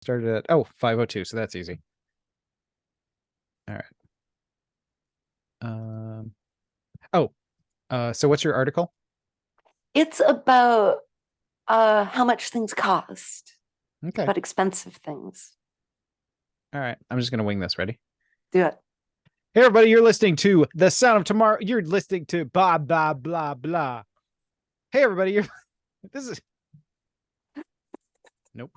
started at 5:02, so that's easy. All right. So what's your article? It's about how much things cost, Okay. about expensive things. All right. I'm just gonna wing this. Ready? Do it. Hey everybody, you're listening to The Sound of Tomorrow. You're listening to blah blah blah blah. Hey everybody, this is nope.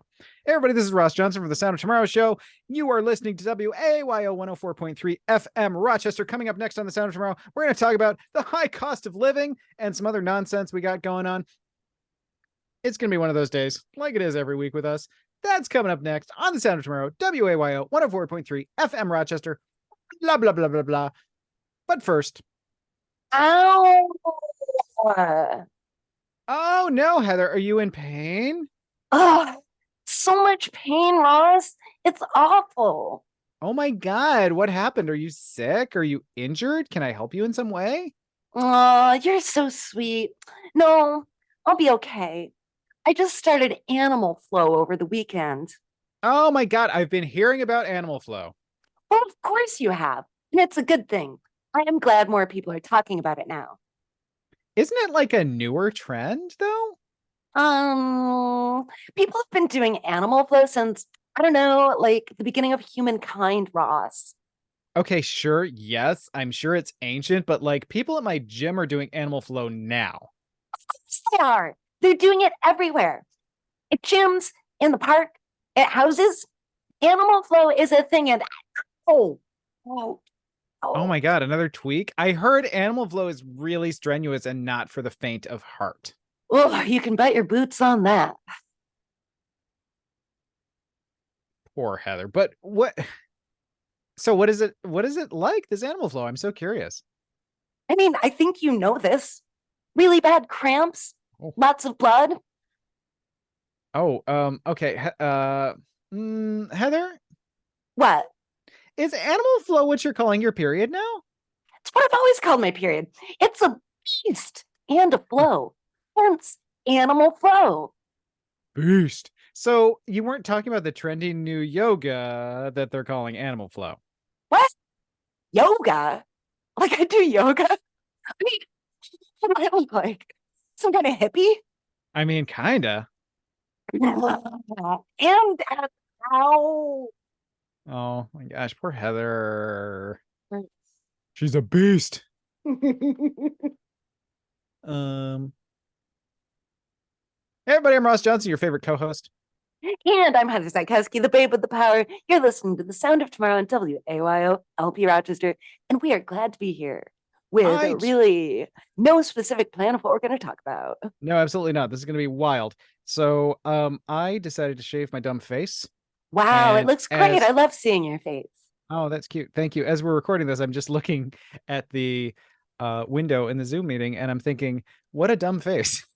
Hey everybody, this is Ross Johnson from The Sound of Tomorrow show. You are listening to WAYO 104.3 FM Rochester. Coming up next on The Sound of Tomorrow, we're going to talk about the high cost of living and some other nonsense we got going on. It's going to be one of those days, like it is every week with us. That's coming up next on The Sound of Tomorrow, WAYO 104.3 FM Rochester. Blah, blah, blah, blah, blah. But first. Ow! Oh no, Heather, are you in pain? Oh, so much pain, Ross. It's awful. Oh my God, what happened? Are you sick? Are you injured? Can I help you in some way? Oh, you're so sweet. No, I'll be okay. I just started animal flow over the weekend. Oh my God, I've been hearing about animal flow. Well, of course you have. And it's a good thing. I am glad more people are talking about it now. Isn't it like a newer trend though? People have been doing animal flow since, I don't know, like the beginning of humankind, Ross. Okay, sure. Yes, I'm sure it's ancient, but like people at my gym are doing animal flow now. Of course they are. They're doing it everywhere. At gyms, in the park, at houses. Animal flow is a thing. And oh, oh, Oh oh. my God, another tweak. I heard animal flow is really strenuous and not for the faint of heart. Oh, you can bet your boots on that. Poor Heather. But what? So what is it? What is it like, this animal flow? I'm so curious. I mean, I think you know this. Really bad cramps, Oh, lots of blood. Okay. Heather, What? is animal flow what you're calling your period now? It's what I've always called my period. It's a beast and a flow. Hence, animal flow. Beast. So you weren't talking about the trendy new yoga that they're calling animal flow. What? Yoga? Like I do yoga? I mean, what do I look like? Some kind of hippie? I mean, kinda. And ow. Oh my gosh, poor Heather. She's a beast. Um, hey everybody, I'm Ross Johnson, your favorite co-host. And I'm Heather Zykowski, the babe with the power. You're listening to The Sound of Tomorrow on WAYO LP Rochester, and we are glad to be here with I really no specific plan of what we're going to talk about. No, absolutely not. This is gonna be wild. So, I decided to shave my dumb face, Wow, it and looks great. I as love seeing your face. oh, that's cute. Thank you. As we're recording this, I'm just looking at the window in the Zoom meeting, and I'm thinking, what a dumb face.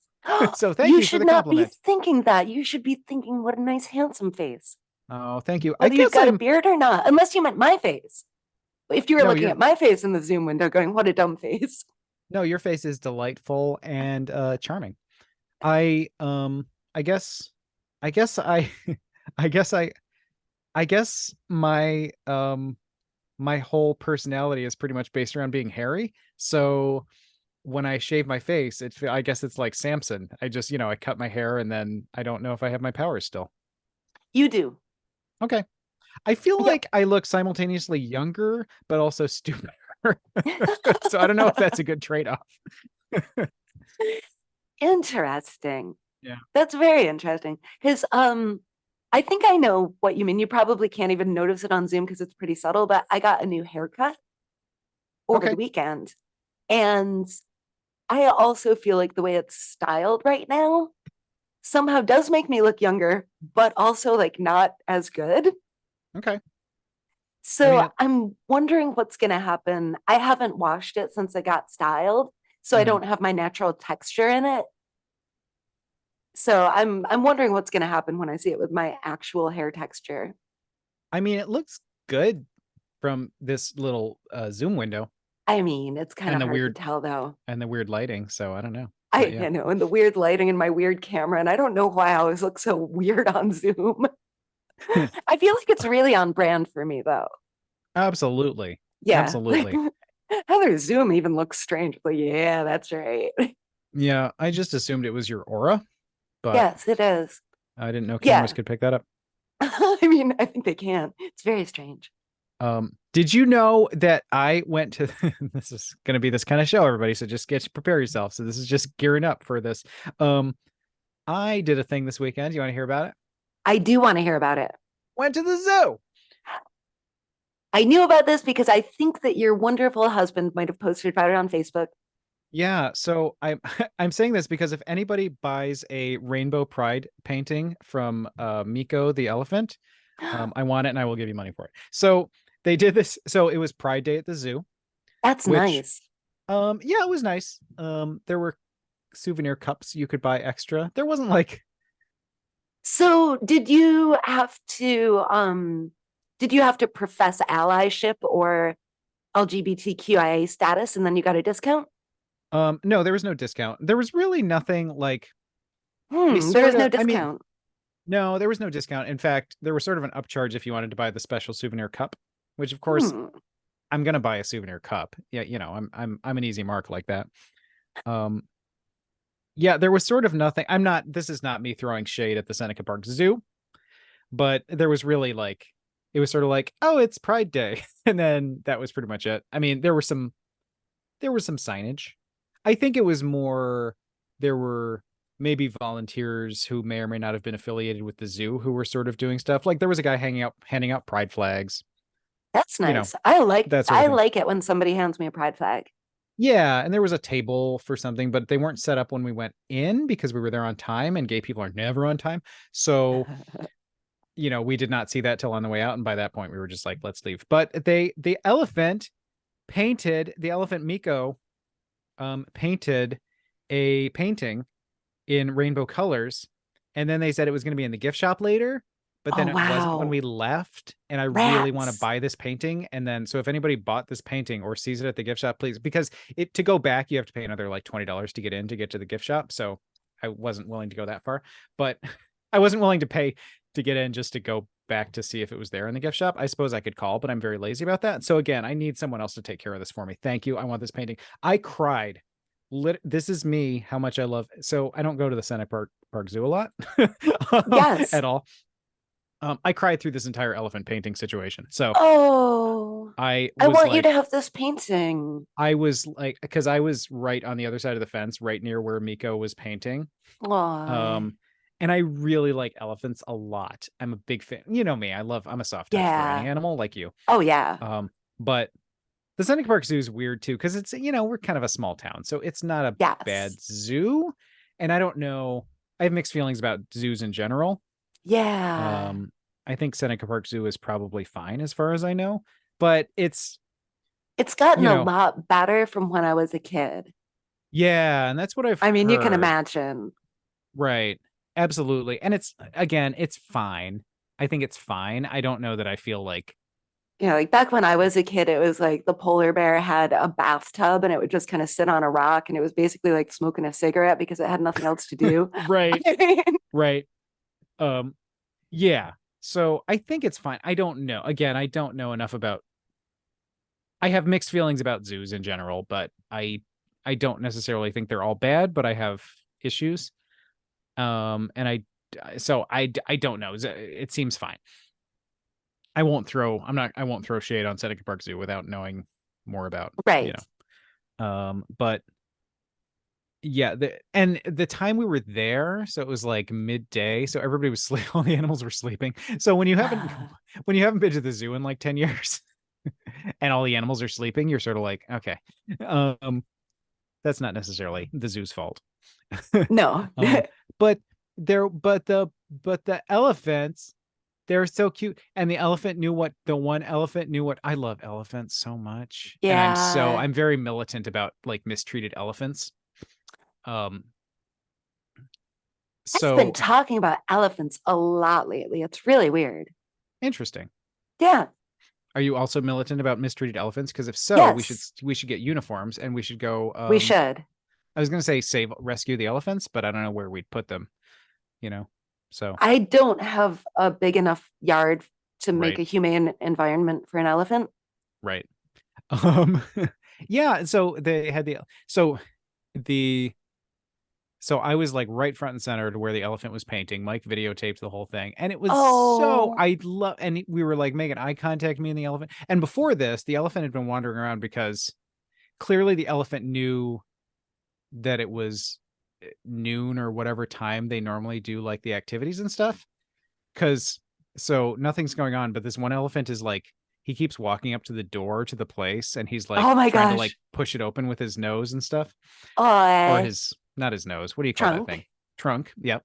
So, thank You you for should the not be compliment. thinking that. You should be thinking, what a nice, handsome face. Oh, thank you. I Whether you've guess got a I'm beard or not, unless you meant my face. If you were no, looking your at my face in the Zoom window going, what a dumb face. no, your face is delightful and charming. I I guess I guess I I guess I guess my whole personality is pretty much based around being hairy. So when I shave my face, I guess it's like Samson. I just, I cut my hair and then I don't know if I have my powers still. You do. Okay. I feel Yep. like I look simultaneously younger, but also stupider. So I don't know if that's a good trade-off. Interesting. Yeah. That's very interesting. Because I think I know what you mean. You probably can't even notice it on Zoom because it's pretty subtle, but I got a new haircut over the Okay. weekend. And I also feel like the way it's styled right now somehow does make me look younger, but also like not as good. Okay. I mean, So I'm wondering what's going to happen. I haven't washed it since I got styled, so I mhm. don't have my natural texture in it. So I'm wondering what's going to happen when I see it with my actual hair texture. I mean, it looks good from this little Zoom window I mean, it's kind and of the hard to weird tell though. lighting. So I don't know, but I yeah. you know, and the weird lighting and my weird camera, and I don't know why I always look so weird on Zoom. I feel like it's really on brand for me though. Absolutely. Yeah. Absolutely. Heather Zoom even looks strange. Like, yeah, that's right. Yeah, I just assumed it was your aura, but Yes, it is. I didn't know cameras Yeah. could pick that up. I mean, I think they can. It's very strange. Did you know that I went to this is going to be this kind of show, everybody, so just prepare yourself. So this is just gearing up for this. Um, I did a thing this weekend. You want to hear about it? I do want to hear about it. Went to the zoo. I knew about this because I think that your wonderful husband might have posted about it on Facebook. Yeah, so I'm I'm saying this because if anybody buys a rainbow pride painting from Miko the elephant, I want it and I will give you money for it. So they did this. So it was Pride Day at the zoo, That's which nice. yeah, it was nice. There were souvenir cups you could buy extra. There wasn't like So did you have to profess allyship or LGBTQIA status and then you got a discount? no, there was no discount. There was really nothing like they There sort is no of I mean, discount. no, there was no discount. In fact, there was sort of an upcharge if you wanted to buy the special souvenir cup, which of course Hmm. I'm gonna buy a souvenir cup. Yeah, I'm an easy mark like that. Um, yeah, there was sort of nothing. I'm not. This is not me throwing shade at the Seneca Park Zoo, but there was really like it was sort of like, oh, it's Pride Day, and then that was pretty much it. I mean, there was some signage. I think it was more there were maybe volunteers who may or may not have been affiliated with the zoo who were sort of doing stuff. Like there was a guy hanging out handing out pride flags, That's you know, nice. I like that sort of I thing. like it when somebody hands me a pride flag. Yeah, and there was a table for something, but they weren't set up when we went in because we were there on time and gay people are never on time. So, we did not see that till on the way out. And by that point we were just like, let's leave. But the elephant Miko painted a painting in rainbow colors. And then they said it was going to be in the gift shop later, but Oh then it wasn't when wow. we left. And I really want to Rats. buy this painting. And then, so if anybody bought this painting or sees it at the gift shop, please, because to go back, you have to pay another like $20 to get in to get to the gift shop. So I wasn't willing to go that far, but I wasn't willing to pay to get in just to go back to see if it was there in the gift shop. I suppose I could call, but I'm very lazy about that. So again, I need someone else to take care of this for me. Thank you. I want this painting. I cried. This is me, how much I love. So I don't go to the Park Zoo a lot Yes. at all. I cried through this entire elephant painting situation. So Oh, I I was want you to like, have this painting. because I was right on the other side of the fence, right near where Miko was painting. Oh, Um, and I really like elephants a lot. I'm a big fan. You know me. I'm a soft touch for any yeah. animal like you. Oh, yeah. But the Seneca Park Zoo is weird too, because it's, we're kind of a small town. So it's not a Yes. bad zoo. And I don't know. I have mixed feelings about zoos in general. Yeah. Um, I think Seneca Park Zoo is probably fine as far as I know, but it's, It's gotten you a know, lot better from when I was a kid. yeah, and that's what I've I mean, you can heard. imagine. Right. Absolutely. And it's again, it's fine. I think it's fine. I don't know that I feel like Like back when I was a kid, it was like the polar bear had a bathtub and it would just kind of sit on a rock and it was basically like smoking a cigarette because it had nothing else to do. right, right. Um yeah. So I think it's fine. I don't know. Again, I don't know enough about I have mixed feelings about zoos in general, but I don't necessarily think they're all bad, but I have issues. And I don't know. It seems fine. I won't throw shade on Seneca Park Zoo without knowing more about, Right. but yeah, and the time we were there, so it was like midday, so everybody was sleeping, all the animals were sleeping. So when you haven't been to the zoo in like 10 years and all the animals are sleeping, you're sort of like, okay. Um, that's not necessarily the zoo's fault. No. Um, but the elephants, they're so cute. And the one elephant knew what I love elephants so much. And Yeah. I'm very militant about like mistreated elephants. Um, I've been so talking about elephants a lot lately. It's really weird. interesting. Yeah. Are you also militant about mistreated elephants? Because if so, Yes, we should get uniforms and we should go. we should. I was gonna say rescue the elephants, but I don't know where we'd put them. You know. So, I don't have a big enough yard to make right, a humane environment for an elephant. right. Um, yeah. So they had the so I was like right front and center to where the elephant was painting. Mike videotaped the whole thing, and it was so Oh, I love. And we were like making eye contact, me and the elephant. And before this, the elephant had been wandering around because clearly the elephant knew that it was noon or whatever time they normally do like the activities and stuff. Because so nothing's going on, but this one elephant is like he keeps walking up to the door to the place, and he's like oh my trying to like gosh. push it open with his nose and stuff, or Oh, his not his nose. What do you call that thing? trunk. Trunk. Yep.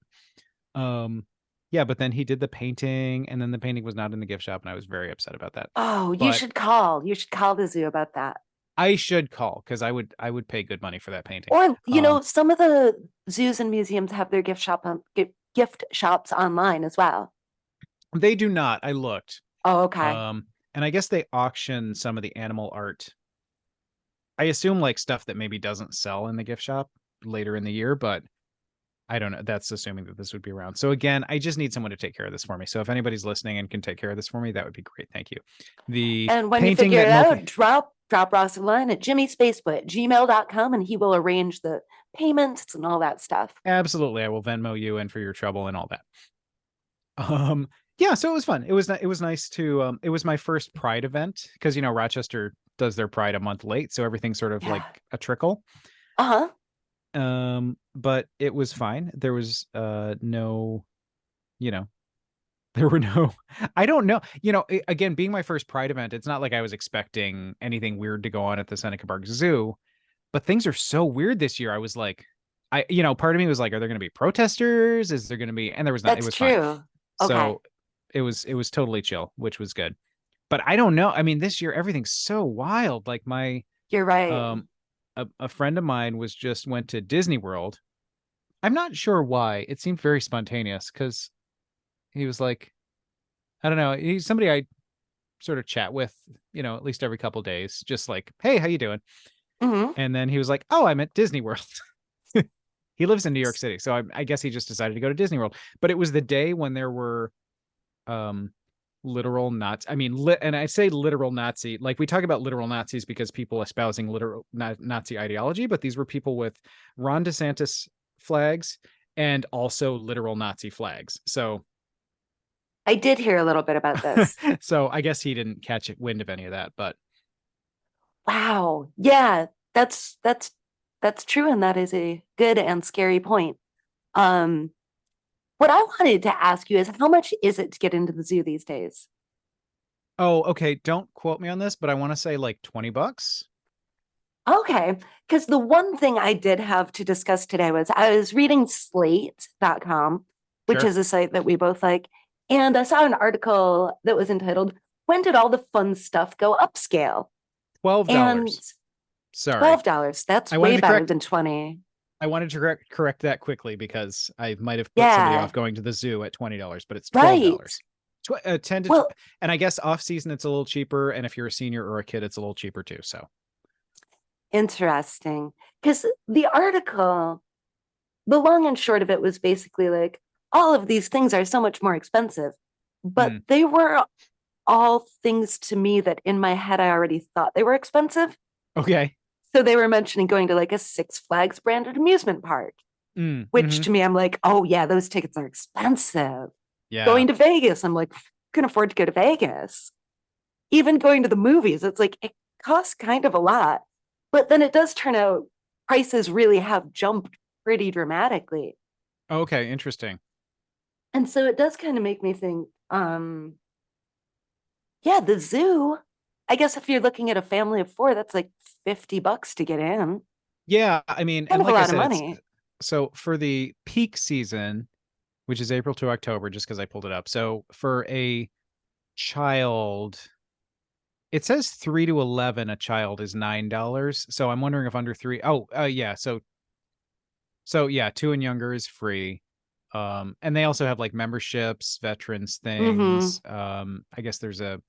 Um, yeah, but then he did the painting, and then the painting was not in the gift shop, and I was very upset about that. Oh, you But should call. You should call the zoo about that. I should call because I would pay good money for that painting. Or, Um, some of the zoos and museums have their gift shops online as well. they do not. I looked. Oh, okay. And I guess they auction some of the animal art. I assume like stuff that maybe doesn't sell in the gift shop later in the year, but I don't know. That's assuming that this would be around. So again, I just need someone to take care of this for me. So if anybody's listening and can take care of this for me, that would be great. Thank you. The And when you painting figure that it out, multi drop Ross a line at jimmyspacebook@gmail.com and he will arrange the payments and all that stuff. absolutely, I will Venmo you in for your trouble and all that. Um, yeah, so it was fun. It was nice to it was my first Pride event because Rochester does their Pride a month late, so everything's sort of like Yeah. a trickle. Uh-huh. But it was fine. There was no, you know, there were no I don't know. Again, being my first Pride event, it's not like I was expecting anything weird to go on at the Seneca Park Zoo, but things are so weird this year. I was like part of me was like, are there going to be protesters? Is there going to be and there was not. It That's was fine. true. Okay. So it was totally chill, which was good. But I don't know. I mean, this year everything's so wild. Like my You're right. um a friend of mine just went to Disney World. I'm not sure why. It seemed very spontaneous because he was like, I don't know, he's somebody I sort of chat with, at least every couple days, just like, hey, how you doing? Hmm. And then he was like, oh, I'm at Disney World. He lives in New York City, so I guess he just decided to go to Disney World. But it was the day when there were um literal Nazi. I mean, and I say literal Nazi, like we talk about literal Nazis because people espousing literal Nazi ideology, but these were people with Ron DeSantis flags and also literal Nazi flags. So, I did hear a little bit about this. so I guess he didn't catch wind of any of that, but Wow. Yeah, that's true, and that is a good and scary point. Um, what I wanted to ask you is how much is it to get into the zoo these days? oh, okay. Don't quote me on this, but I want to say like $20. Okay, because the one thing I did have to discuss today was I was reading slate.com, which Sure. is a site that we both like, and I saw an article that was entitled, When Did All the Fun Stuff Go Upscale? And $12. Sorry. $12, that's I way wanted to better correct than 20. I wanted to correct that quickly because I might have put somebody Yeah, off going to the zoo at $20, but it's right. $12. 10 to Well, and I guess off season it's a little cheaper, and if you're a senior or a kid, it's a little cheaper too. So, interesting. Because the article, the long and short of it was basically like, all of these things are so much more expensive, but mm, they were all things to me that in my head I already thought they were expensive. okay. So they were mentioning going to like a Six Flags branded amusement park, which Mm-hmm. to me, I'm like, oh yeah, those tickets are expensive. Yeah. Going to Vegas, I'm like, can afford to go to Vegas. Even going to the movies, it's like it costs kind of a lot. But then it does turn out prices really have jumped pretty dramatically. Okay. Interesting. And so it does kind of make me think, yeah, the zoo. I guess if you're looking at a family of four, that's like $50 to get in. Yeah. I mean, Kind and of a like I lot of said, it's money. so for the peak season, which is April to October, just because I pulled it up. So for a child, it says 3 to 11, a child is $9. So I'm wondering if under three, oh, yeah. So yeah, two and younger is free. And they also have like memberships, veterans Mm-hmm. things. I guess there's a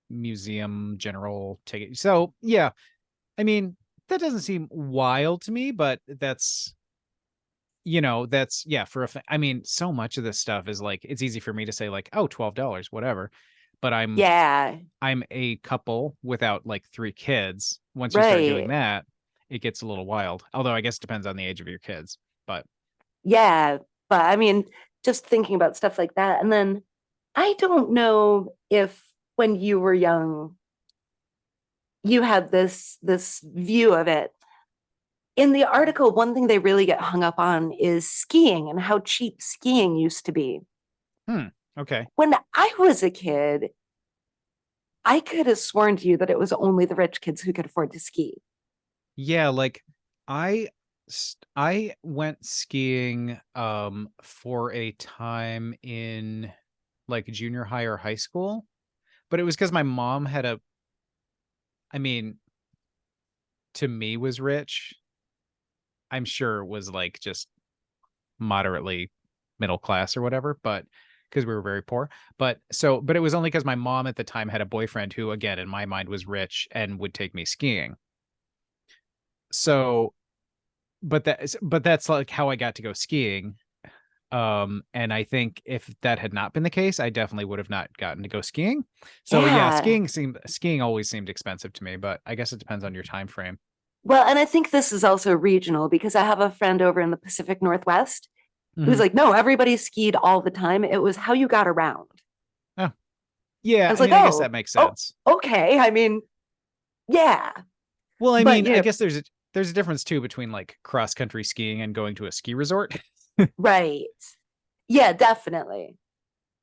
museum general ticket. So yeah, I mean, that doesn't seem wild to me, but that's that's for I mean, so much of this stuff is like, it's easy for me to say like, oh, $12, whatever. But Yeah, I'm a couple without like 3 kids. Once you start doing right. that, it gets a little wild. Although I guess it depends on the age of your kids. But Yeah, but I mean, just thinking about stuff like that. And then I don't know if when you were young, you had this view of it. In the article, one thing they really get hung up on is skiing and how cheap skiing used to be. Okay. When I was a kid, I could have sworn to you that it was only the rich kids who could afford to ski. Yeah, like I I went skiing for a time in like junior high or high school, but it was because my mom had I mean, to me was rich. I'm sure it was like just moderately middle class or whatever, but because we were very poor. But it was only because my mom at the time had a boyfriend who, again, in my mind was rich and would take me skiing. So, but that's like how I got to go skiing. And I think if that had not been the case, I definitely would have not gotten to go skiing. So yeah, Yeah. skiing always seemed expensive to me, but I guess it depends on your time frame. Well, and I think this is also regional because I have a friend over in the Pacific Northwest who's Hmm. like, no, everybody skied all the time. It was how you got around. Oh, I yeah. was I like, mean, I guess that makes oh, sense. okay. I mean, yeah. Well, I But, mean, I guess there's a difference too between like cross country skiing and going to a ski resort. right. Yeah, definitely.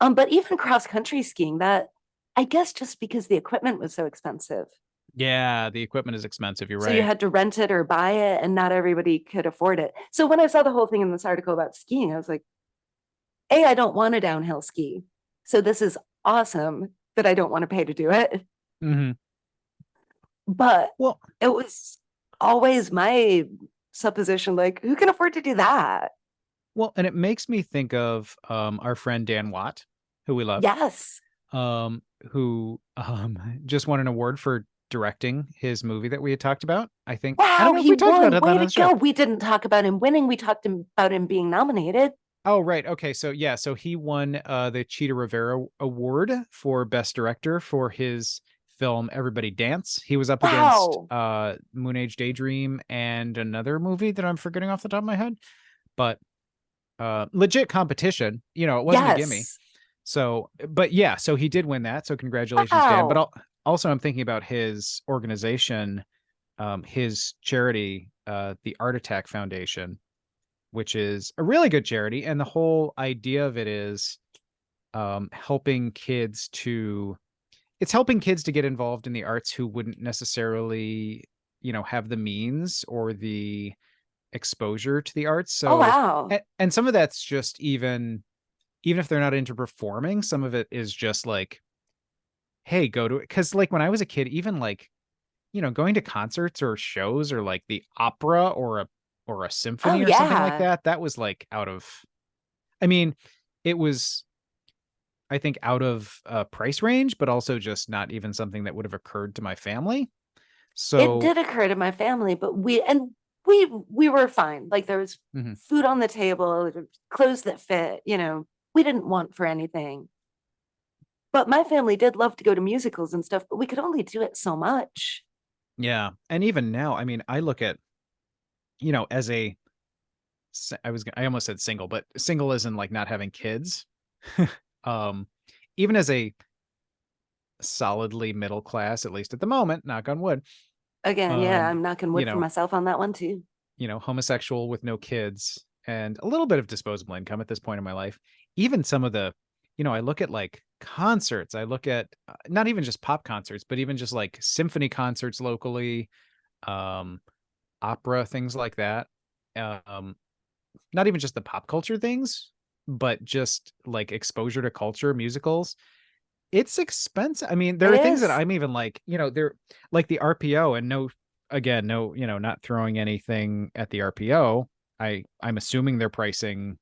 But even cross country skiing, that I guess just because the equipment was so expensive. Yeah, the equipment is expensive. You're So you right. had to rent it or buy it, and not everybody could afford it. So when I saw the whole thing in this article about skiing, I was like, A, I don't want a downhill ski. So this is awesome that I don't want to pay to do it. Hmm. But Well, it was always my supposition, like, who can afford to do that? and it makes me think of our friend Dan Watt, who we love, Yes. um, who just won an award for directing his movie that we had talked about. I don't Wow, know if he we talked about won. it Way on to the show. go. We didn't talk about him winning. We talked about him being nominated. Oh, right. Okay. So yeah, so he won the Cheetah Rivera Award for Best Director for his film Everybody Dance. He was up against Wow. Moon Age Daydream and another movie that I'm forgetting off the top of my head. But legit competition, it wasn't a gimme. Yes. So, but yeah, so he did win that. So congratulations, Dan. But Wow. also I'm thinking about his organization, his charity, the Art Attack Foundation, which is a really good charity. And the whole idea of it is helping kids to it's helping kids to get involved in the arts who wouldn't necessarily, have the means or the exposure to the arts. Oh, So, wow. and some of that's just even if they're not into performing, some of it is just like, hey, go to it. Cause like when I was a kid, even like, going to concerts or shows or like the opera or a Oh, symphony or something like yeah. that, that was like I mean, it was, I think, out of price range, but also just not even something that would have occurred to my family. It So, did occur to my family, but we were fine. Like there was mhm. food on the table, clothes that fit, we didn't want for anything. But my family did love to go to musicals and stuff, but we could only do it so much. Yeah. And even now, I mean, I look at, as I almost said single, but single as in like not having kids. um, even as a solidly middle class, at least at the moment, knock on wood, Again, yeah, um, I'm knocking you wood for know, myself on that one too. homosexual with no kids and a little bit of disposable income at this point in my life. Even some of I look at like concerts, I look at not even just pop concerts, but even just like symphony concerts locally, um, opera, things like that. Um, Not even just the pop culture things, but just like exposure to culture, musicals. It's expensive. I mean, there It are things that is. I'm even like, they're like the RPO and again, no, not throwing anything at the RPO. I'm assuming they're pricing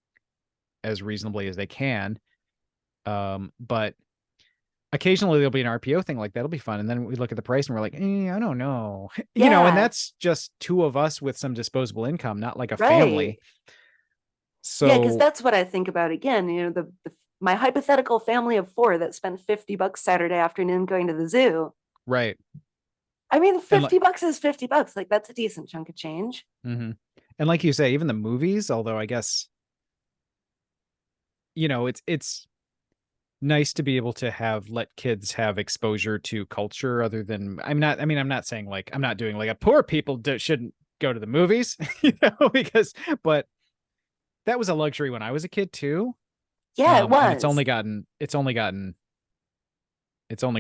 as reasonably as they can. But occasionally there'll be an RPO thing like that'll be fun. And then we look at the price and we're like, I don't know, and Yeah, that's just two of us with some disposable income, not like a right. family. Yeah, because So, that's what I think about again. My hypothetical family of four that spent $50 Saturday afternoon going to the zoo. right. I mean, And like, $50 is $50. Like that's a decent chunk of change. mhm. And like you say, even the movies, although I guess, it's nice to be able to have let kids have exposure to culture other than I'm not saying like I'm not doing like a poor people shouldn't go to the movies, because but that was a luxury when I was a kid too. Yeah, it And it's only was. gotten it's only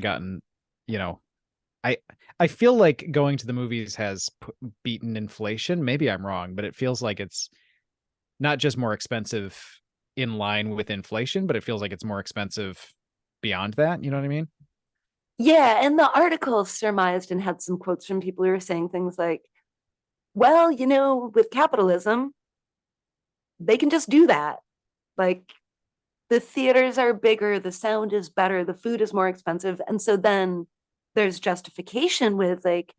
gotten, you know, I I feel like going to the movies has beaten inflation. Maybe I'm wrong, but it feels like it's not just more expensive in line with inflation, but it feels like it's more expensive beyond that. You know what I mean? Yeah, and the article surmised and had some quotes from people who were saying things like, well, with capitalism, they can just do that. Like the theaters are bigger, the sound is better, the food is more expensive. And so then there's justification with like,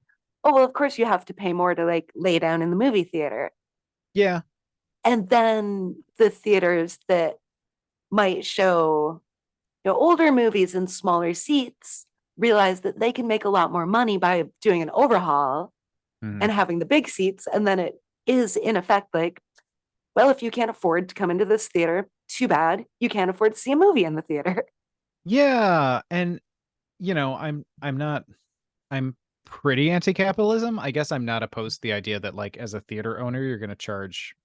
oh, well, of course you have to pay more to like lay down in the movie theater. Yeah. And then the theaters that might show older movies in smaller seats realize that they can make a lot more money by doing an overhaul Mhm. and having the big seats. And then it is in effect like, well, if you can't afford to come into this theater, too bad. You can't afford to see a movie in the theater. Yeah, and I'm pretty anti-capitalism. I guess I'm not opposed to the idea that like as a theater owner, you're going to charge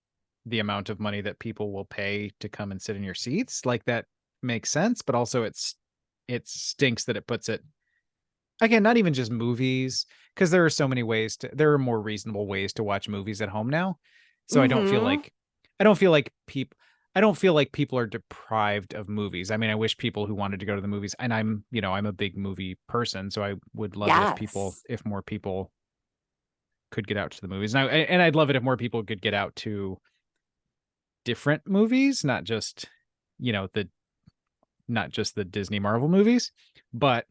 the amount of money that people will pay to come and sit in your seats. Like that makes sense, but also it stinks that it puts it again, not even just movies, because there are more reasonable ways to watch movies at home now. So Mm-hmm. I don't feel like people I don't feel like people are deprived of movies. I mean, I wish people who wanted to go to the movies, and I'm a big movie person, so I would love it Yes. if more people could get out to the movies. And I'd love it if more people could get out to different movies, you know, the not just the Disney Marvel movies, but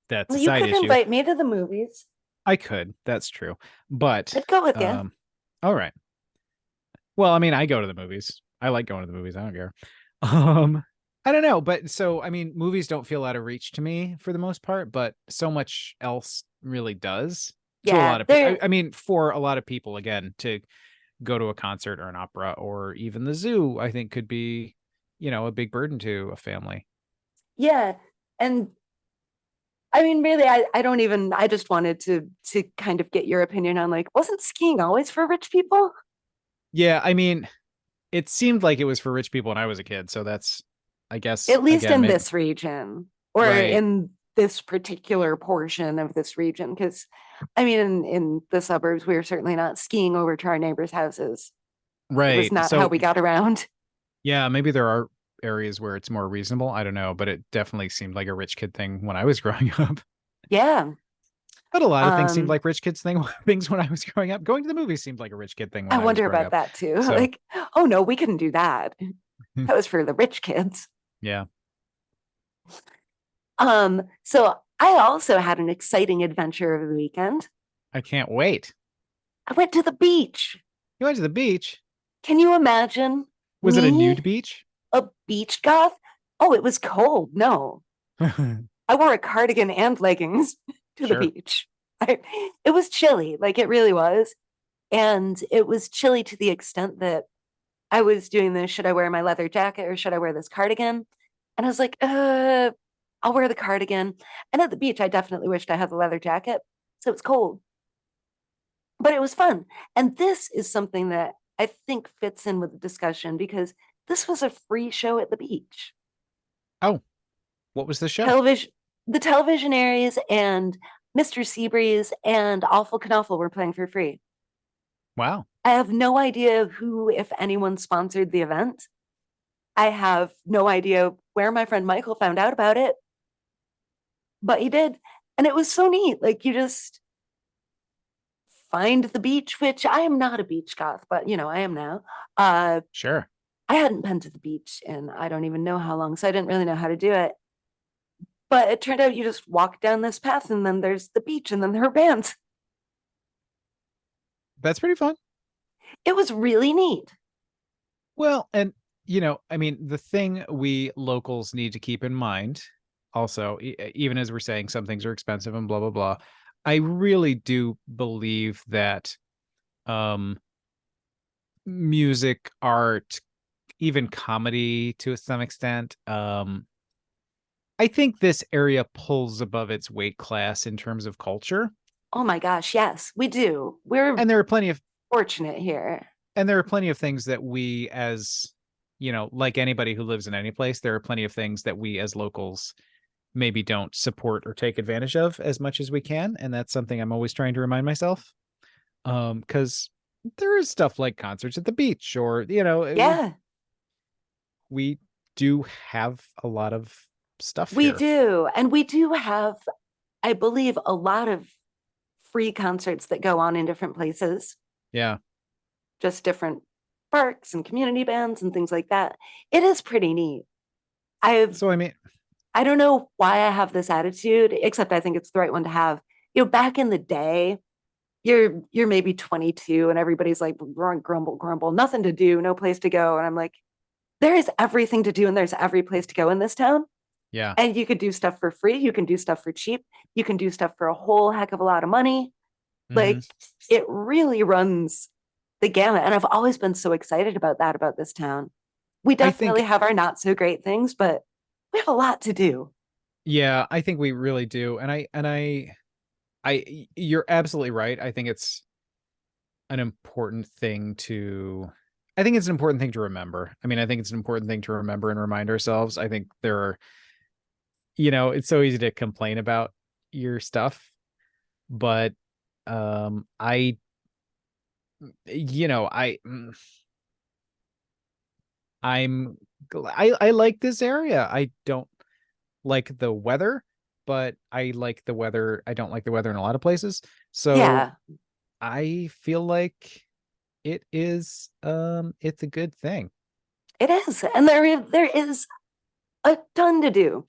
that's Well, a you side could issue. invite me to the movies. I could. That's true. But I'd go with you. um all right. Well, I mean, I go to the movies. I like going to the movies. I don't care. Um I don't know, but so I mean, movies don't feel out of reach to me for the most part, but so much else really does to a Yeah, lot of people. they're I mean, for a lot of people again, to go to a concert or an opera or even the zoo, I think could be, a big burden to a family. yeah. And I mean, really, I don't even I just wanted to kind of get your opinion on like, wasn't skiing always for rich people? Yeah, I mean, it seemed like it was for rich people when I was a kid, so that's I guess At least again, in maybe this region or right. in this particular portion of this region. Because I mean, in the suburbs, we were certainly not skiing over to our neighbors' houses. It was Right. not how So we got around. yeah, maybe there are areas where it's more reasonable. I don't know, but it definitely seemed like a rich kid thing when I was growing up. Yeah. But a lot of things seemed Um, like rich kids things when I was growing up. Going to the movies seemed like a rich kid thing when I I was wonder growing about up. that too. So Like, oh no, we couldn't do that. That was for the rich kids. yeah, So I also had an exciting adventure over the weekend. I can't wait. I went to the beach. You went to the beach. Can you imagine Was it a nude me, beach? a beach goth? Oh, it was cold. No, I wore a cardigan and leggings to the Sure. beach. It was chilly, like it really was. And it was chilly to the extent that I was doing this, should I wear my leather jacket or should I wear this cardigan? And I was like, I'll wear the cardigan. And at the beach, I definitely wished I had the leather jacket. So it's cold, but it was fun. And this is something that I think fits in with the discussion because this was a free show at the beach. Oh, what was the show? Television, the Televisionaries and Mr. Seabreeze and Awful Knuffle were playing for free. Wow. I have no idea who, if anyone, sponsored the event. I have no idea where my friend Michael found out about it, but he did. And it was so neat. Like you just find the beach, which I am not a beach goth, but I am now. Uh, Sure. I hadn't been to the beach in I don't even know how long, so I didn't really know how to do it. But it turned out you just walk down this path and then there's the beach and then there are bands. That's pretty fun. It was really neat. Well, and I mean, the thing we locals need to keep in mind, also, even as we're saying some things are expensive and blah blah blah, I really do believe that um music, art, even comedy to some extent, I think this area pulls above its weight class in terms of culture. Oh my gosh, yes, we do. We're And there are plenty of fortunate here. things that we as like anybody who lives in any place, there are plenty of things that we as locals maybe don't support or take advantage of as much as we can, and that's something I'm always trying to remind myself. Because there is stuff like concerts at the beach, or Yeah, we do have a lot of stuff we here. do. And we do have, I believe, a lot of free concerts that go on in different places, Yeah. just different parks and community bands and things like that. It is pretty neat. I've So I mean, I don't know why I have this attitude, except I think it's the right one to have. Back in the day, you're maybe 22 and everybody's like grumble, grumble, nothing to do, no place to go. And I'm like, there is everything to do and there's every place to go in this town. yeah. And you could do stuff for free, you can do stuff for cheap, you can do stuff for a whole heck of a lot of money. Hmm. Like it really runs the gamut. And I've always been so excited about that about this town. We I definitely think, have our not so great things, but we have a lot to do. yeah, I think we really do. You're absolutely right. I think it's an important thing to I think it's an important thing to remember. I mean, I think it's an important thing to remember and remind ourselves. I think there are, it's so easy to complain about your stuff, but I you know, I mm, I'm I like this area. I don't like the weather, but I like the weather. I don't like the weather in a lot of places. So Yeah, I feel like it's a good thing. it is. And there is a ton to do.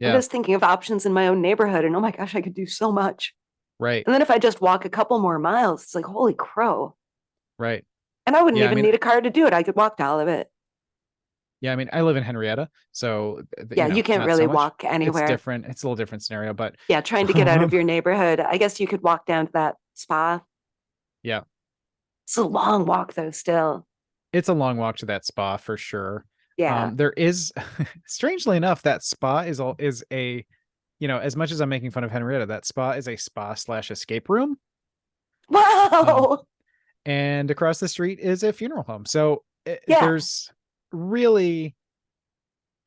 I'm Yeah, just thinking of options in my own neighborhood and oh my gosh, I could do so much. right. And then if I just walk a couple more miles, it's like holy crow. Right. And I wouldn't Yeah, I even mean need a car to do it. I could walk to all of it. yeah, I mean I live in Henrietta, so Yeah, you can't not really so much. walk It's anywhere. different. It's a little different scenario, but Yeah, trying to get out of um your neighborhood. I guess you could walk down to that spa. yeah, It's a long walk though, still. it's a long walk to that spa for sure. Yeah. There is strangely enough, that spa is a as much as I'm making fun of Henrietta, that spa is a spa slash escape room. Um, Wow. and across the street is a funeral home. So Yeah, there's really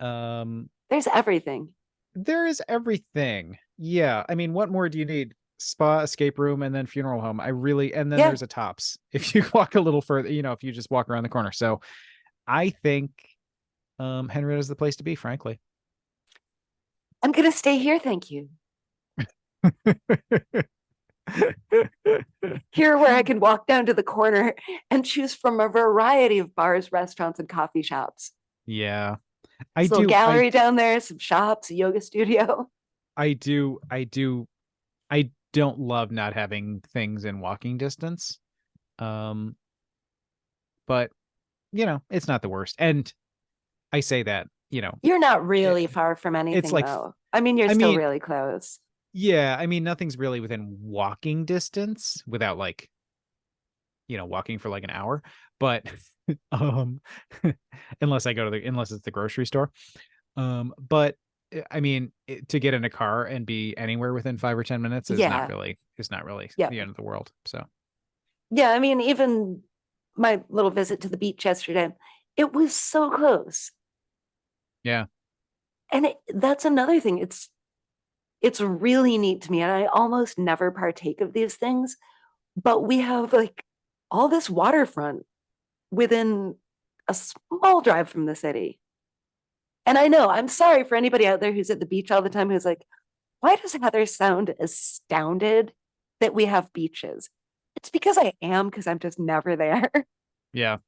um there's everything. there is everything. Yeah. I mean, what more do you need? Spa, escape room, and then funeral home. And then Yeah. there's a Tops if you walk a little further, if you just walk around the corner. So I think Henrietta's the place to be, frankly. I'm gonna stay here, thank you. Here where I can walk down to the corner and choose from a variety of bars, restaurants, and coffee shops. Yeah. I This little do I gallery down there, some shops, a yoga studio. I don't love not having things in walking distance. Um, but it's not the worst. And I say that, You're not it, really far from it's anything like though. I mean, you're I still mean, really close. yeah, I mean nothing's really within walking distance without like, walking for like an hour, but um unless it's the grocery store. But I mean, to get in a car and be anywhere within 5 or 10 minutes Yeah. is not really Yeah. the end of the world. So Yeah. I mean, even my little visit to the beach yesterday, it was so close. yeah, And that's another thing. It's really neat to me. And I almost never partake of these things, but we have like all this waterfront within a small drive from the city. And I know I'm sorry for anybody out there who's at the beach all the time who's like, why does Heather sound astounded that we have beaches? It's because I am, because I'm just never there. yeah,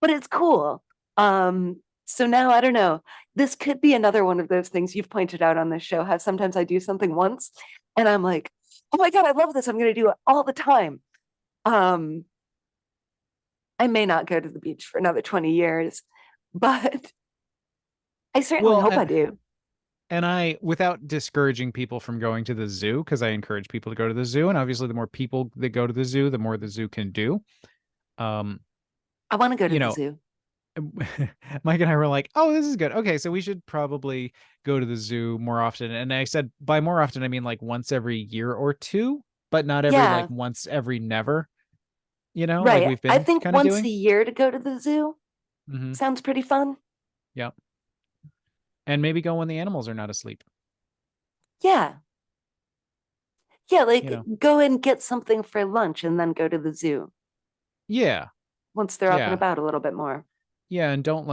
But it's cool. So now I don't know. This could be another one of those things you've pointed out on this show. How sometimes I do something once and I'm like, oh my God, I love this. I'm gonna do it all the time. Um, I may not go to the beach for another 20 years, but I certainly Well, hope I do. and I, without discouraging people from going to the zoo, because I encourage people to go to the zoo, and obviously the more people that go to the zoo, the more the zoo can do. Um, I want to go to you the know, zoo. Mike and I were like, "Oh, this is good. Okay, so we should probably go to the zoo more often." And I said, by more often, I mean like once every year or two, but not every Yeah, like once every never. Like right. we've I been think kind of once a doing. year to go to the zoo Hmm. sounds pretty fun. Yeah, and maybe go when the animals are not asleep. Yeah. Yeah, You like know. go and get something for lunch and then go to the zoo Yeah, once they're up and yeah, about a little bit more. yeah, and don't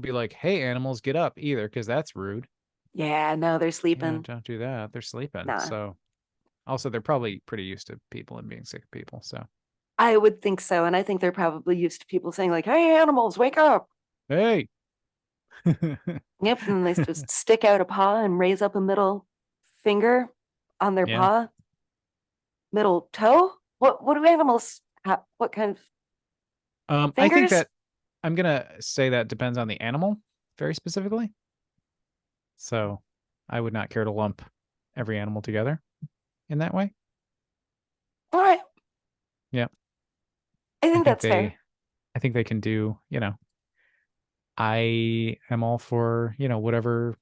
be like, "Hey, animals, get up," either, because that's rude. Yeah, no, they're Yeah, sleeping. don't do that. They're sleeping. Nah, So also they're probably pretty used to people and being sick of people. So I would think so. And I think they're probably used to people saying, like, hey, animals, wake up. hey. Yep. And they just stick out a paw and raise up a middle finger on their Yeah. paw, middle toe. What do animals have? What kind of I think fingers? that I'm gonna say that depends on the animal very specifically. So I would not care to lump every animal together in that way. All right. Yeah. I I think think that's fair. they I think they can do, I am all for, whatever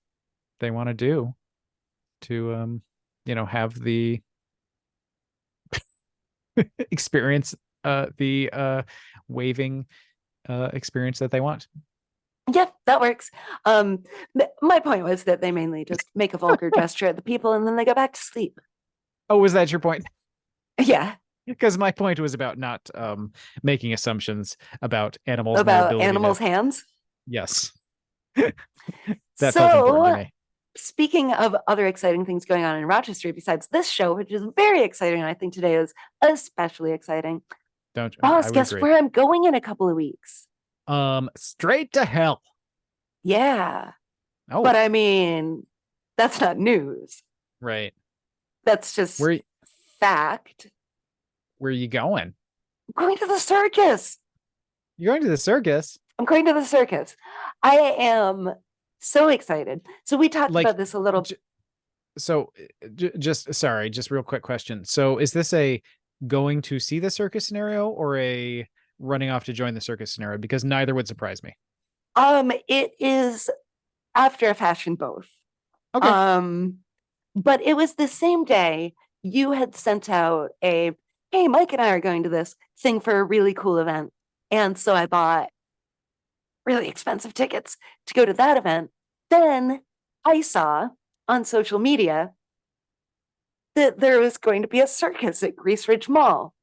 they want to do to have the experience the waving experience that they want. Yep, that works. Um, my point was that they mainly just make a vulgar gesture at the people and then they go back to sleep. Oh, was that your point? Yeah, Because my point was about not making assumptions about animals and their about ability to. animals' hands. Yes, that felt important to So, me. speaking of other exciting things going on in Rochester besides this show, which is very exciting, and I think today is especially exciting. Don't I Boss, would guess agree. where I'm going in a couple of weeks? Straight to hell. Yeah, but Oh, I mean, that's not news. right. That's just Where fact. where are you going? I'm going to the circus. You're going to the circus. I'm going to the circus. I am so excited. So we talked Like, about this a little. j- so just sorry, just real quick question. So is this a going to see the circus scenario or a running off to join the circus scenario? Because neither would surprise me. It is after a fashion both. Okay. Um, but it was the same day you had sent out a, hey, Mike and I are going to this thing for a really cool event. And so I bought really expensive tickets to go to that event. Then I saw on social media that there was going to be a circus at Grease Ridge Mall.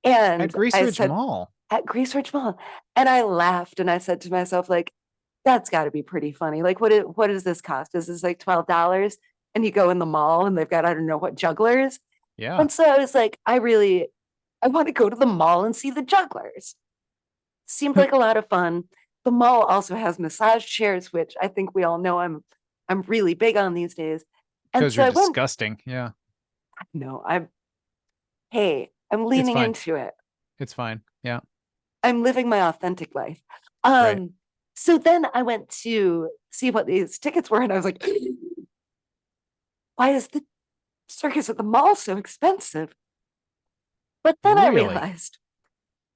At And Grease I Ridge said, Mall. at Grease Ridge Mall. And I laughed and I said to myself, like, that's got to be pretty funny. Like, what does this cost? Is this like $12? And you go in the mall and they've got, I don't know what, jugglers. Yeah. And so I was like, I want to go to the mall and see the jugglers. Seemed like a lot of fun. The mall also has massage chairs, which I think we all know I'm really big on these days. And Because so you're I went, disgusting. Yeah. no, I'm It's leaning fine. into it. It's fine. Yeah. I'm living my authentic life. Right. So then I went to see what these tickets were, and I was like, why is the circus at the mall so expensive? But then I Really? realized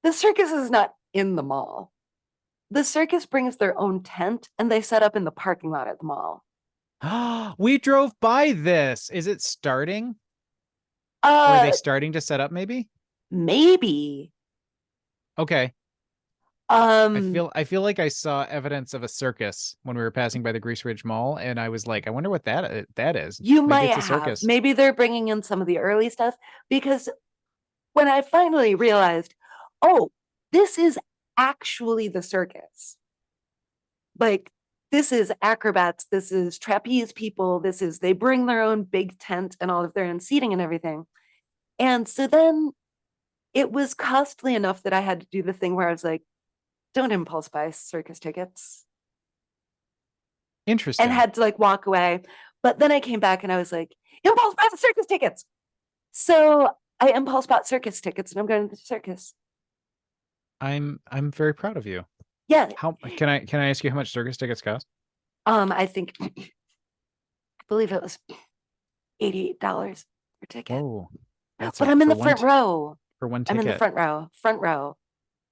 the circus is not in the mall. The circus brings their own tent and they set up in the parking lot at the mall. We drove by this. Is it starting? Or are they Uh, starting to set up maybe? maybe. Okay. Um, I feel like I saw evidence of a circus when we were passing by the Grease Ridge Mall, and I was like, I wonder what that is. you Maybe might it's a have. circus. Maybe they're bringing in some of the early stuff because when I finally realized, oh, this is actually the circus. Like, this is acrobats, this is trapeze people, they bring their own big tent and all of their own seating and everything. And so then it was costly enough that I had to do the thing where I was like, don't impulse buy circus tickets and Interesting. had to like walk away. But then I came back and I was like, impulse buy the circus tickets. So I impulse bought circus tickets and I'm going to the circus. I'm very proud of you. Yeah. How can I ask you how much circus tickets cost? I think I believe it was $88 per ticket. Whoa, that's But a I'm in the front row. for one I'm in the ticket. front row. Front row.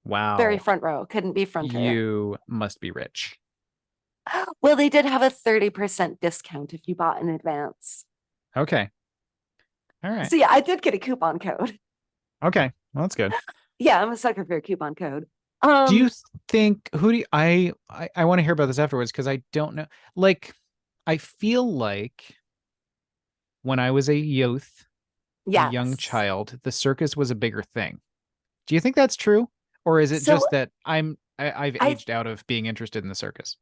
Very Wow, front row. Couldn't be fronter. you must be rich. Well, they did have a 30% discount if you bought in advance. Okay, all right, So yeah, I did get a coupon code. okay, well that's good. Yeah, I'm a sucker for a coupon code. Do you Um, think who do you, I want to hear about this afterwards because I don't know. Like, I feel like when I was a youth, a young yes. child, the circus was a bigger thing. Do you think that's true? Or is it So just that I've I aged out of being interested in the circus?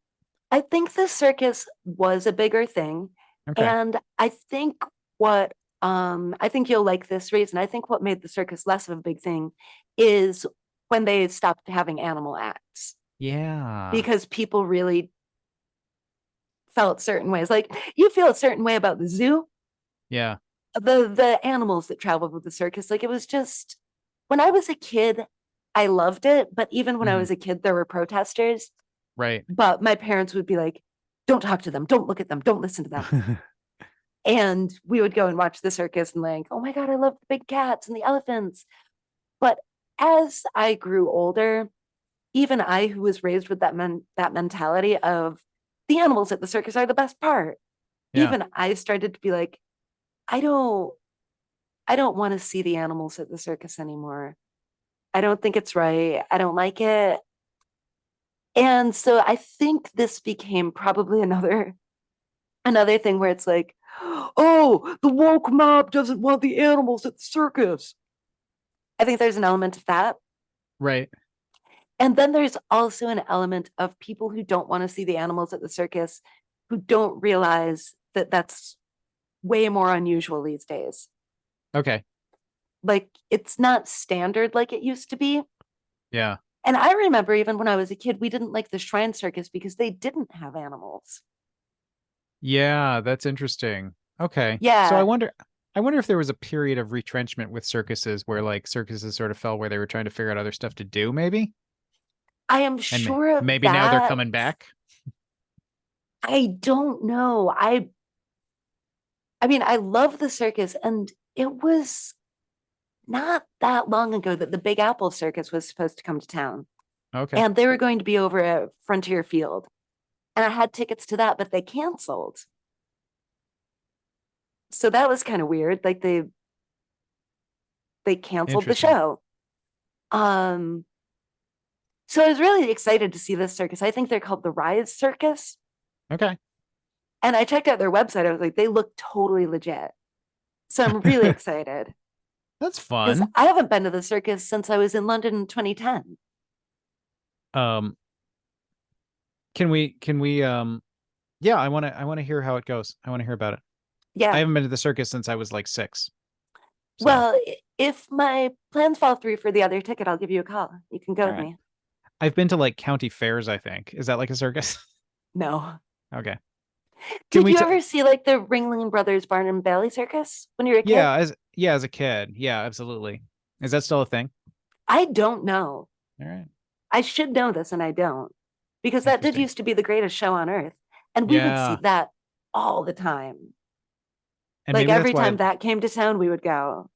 I think the circus was a bigger thing. Okay. And I think what I think you'll like this reason. I think what made the circus less of a big thing is when they stopped having animal acts Yeah. because people really felt certain ways. Like you feel a certain way about the zoo, Yeah. the animals that traveled with the circus. Like it was just when I was a kid, I loved it. But even when I Hmm. was a kid, there were protesters. Right. But my parents would be like, don't talk to them, don't look at them, don't listen to them. And we would go and watch the circus and like, oh my God, I love the big cats and the elephants. But as I grew older, even I, who was raised with that mentality of the animals at the circus are the best part, Yeah. even I started to be like, I don't, I don't want to see the animals at the circus anymore. I don't think it's right. I don't like it. And so I think this became probably another thing where it's like, oh, the woke mob doesn't want the animals at the circus. I think there's an element of that. Right. And then there's also an element of people who don't want to see the animals at the circus who don't realize that that's way more unusual these days. Okay. Like it's not standard like it used to be. Yeah. And I remember even when I was a kid, we didn't like the Shrine Circus because they didn't have animals. Yeah, that's interesting. Okay. So Yeah, I wonder if there was a period of retrenchment with circuses where like circuses sort of fell where they were trying to figure out other stuff to do, maybe? I am And sure of maybe now they're that. coming back. I don't know. I mean, I love the circus and it was not that long ago that the Big Apple Circus was supposed to come to town. Okay. And they were going to be over at Frontier Field. And I had tickets to that, but they canceled. So that was kind of weird. Like they canceled the Interesting. show. Um, so I was really excited to see this circus. I think they're called the Rise Circus. Okay. And I checked out their website. I was like, they look totally legit. So I'm really excited That's because fun. I haven't been to the circus since I was in London in 2010. Um, can we yeah, I want to hear how it goes. I want to hear about it. I Yeah. haven't been to the circus since I was like 6. So, Well, if my plans fall through for the other ticket, I'll give you a call. You can go all with right. me. I've been to like county fairs, I think. Is that like a circus? No. Okay. Can Did we you t ever see like the Ringling Brothers Barn and Bailey Circus when you were a kid? yeah, as a kid. Yeah, absolutely. Is that still a thing? I don't know. All right. I should know this and I don't because that did Interesting. used to be the greatest show on earth. And we would see Yeah. that all the time. And Like maybe that's every why time that came to town, we would go.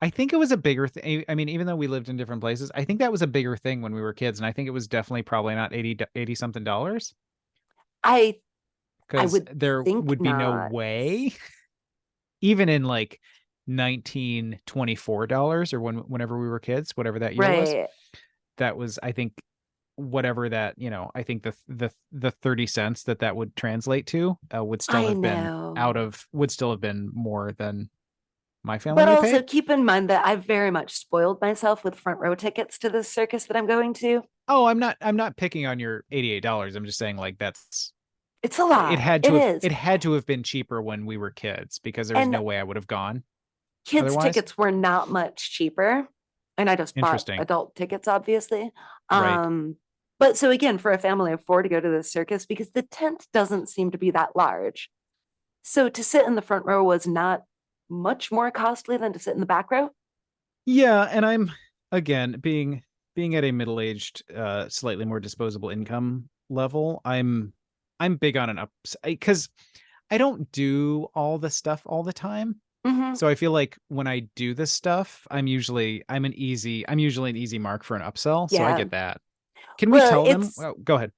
I think it was a bigger thing. I mean, even though we lived in different places, I think that was a bigger thing when we were kids. And I think it was definitely probably not 80 something dollars I I because would there think would be no not. way, even in like 1924 dollars or whenever we were kids, whatever that year was, Right. that was, I think, whatever that, I think the 30 cents that would translate to I know. would still have been more than my family But would have also paid. keep in mind that I've very much spoiled myself with front row tickets to this circus that I'm going to. Oh, I'm not picking on your $88. I'm just saying like that's It's a lot. It is. it had to have been cheaper when we were kids because there was And no way I would have gone kids' otherwise. tickets were not much cheaper. And I just bought Interesting. adult tickets, obviously. Right. Um, but so again, for a family of four to go to the circus, because the tent doesn't seem to be that large. So to sit in the front row was not much more costly than to sit in the back row. Yeah, and I'm again being being at a middle-aged, slightly more disposable income level, I'm big on an ups because I don't do all the stuff all the time. Hmm. So I feel like when I do this stuff, I'm usually an easy mark for an upsell. So I Yeah. get that. Can we Well, tell them? it's Oh, go ahead.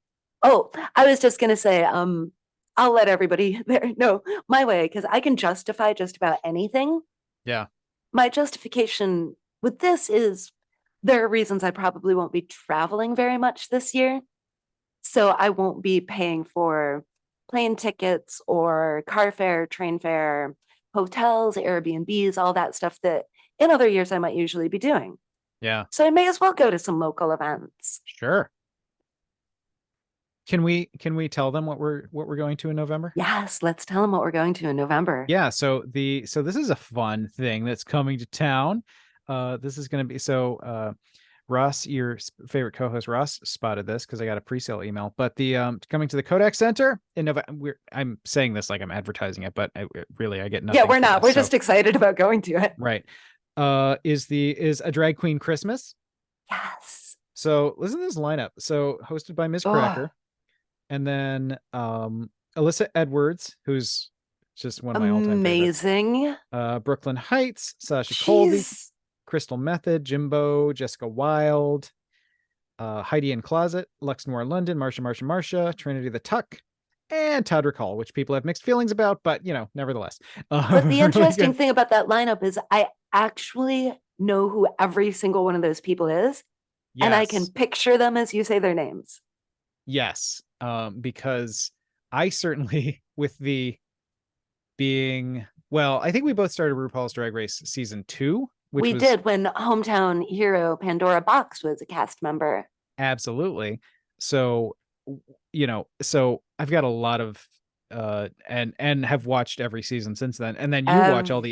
oh, I was just gonna say, I'll let everybody there know my way because I can justify just about anything. Yeah. My justification with this is there are reasons I probably won't be traveling very much this year. So I won't be paying for plane tickets or car fare, train fare, hotels, Airbnbs, all that stuff that in other years I might usually be doing. Yeah. So I may as well go to some local events. Sure. Can we tell them what we're going to in November? Yes, let's tell them what we're going to in November. Yeah, so this is a fun thing that's coming to town. This is going to be Ross, your favorite co-host Ross, spotted this because I got a pre-sale email. But the coming to the Kodak Center in November. I'm saying this like I'm advertising it, but really I get Yeah, nothing we're for not. this. We're So just excited about going to it. right, is a drag queen Christmas. Yes. So listen to this lineup. So hosted by Miss Oh, Cracker, and then Alyssa Edwards, who's just one of my all-time favorites. amazing. Brooklyn Heights, Sasha Colby, She's Crystal Method, Jimbo, Jessica Wilde, Heidi in Closet, Lux Noir London, Marsha, Trinity the Tuck, and Todd Recall, which people have mixed feelings about, but nevertheless, But the really interesting good. thing about that lineup is I actually know who every single one of those people is, and I can Yes, picture them as you say their names. yes, because I certainly with the being well, I think we both started RuPaul's Drag Race season 2, which We was did when hometown hero Pandora Box was a cast member. absolutely. So, so I've got a lot of and have watched every season since then. And then you watch Um,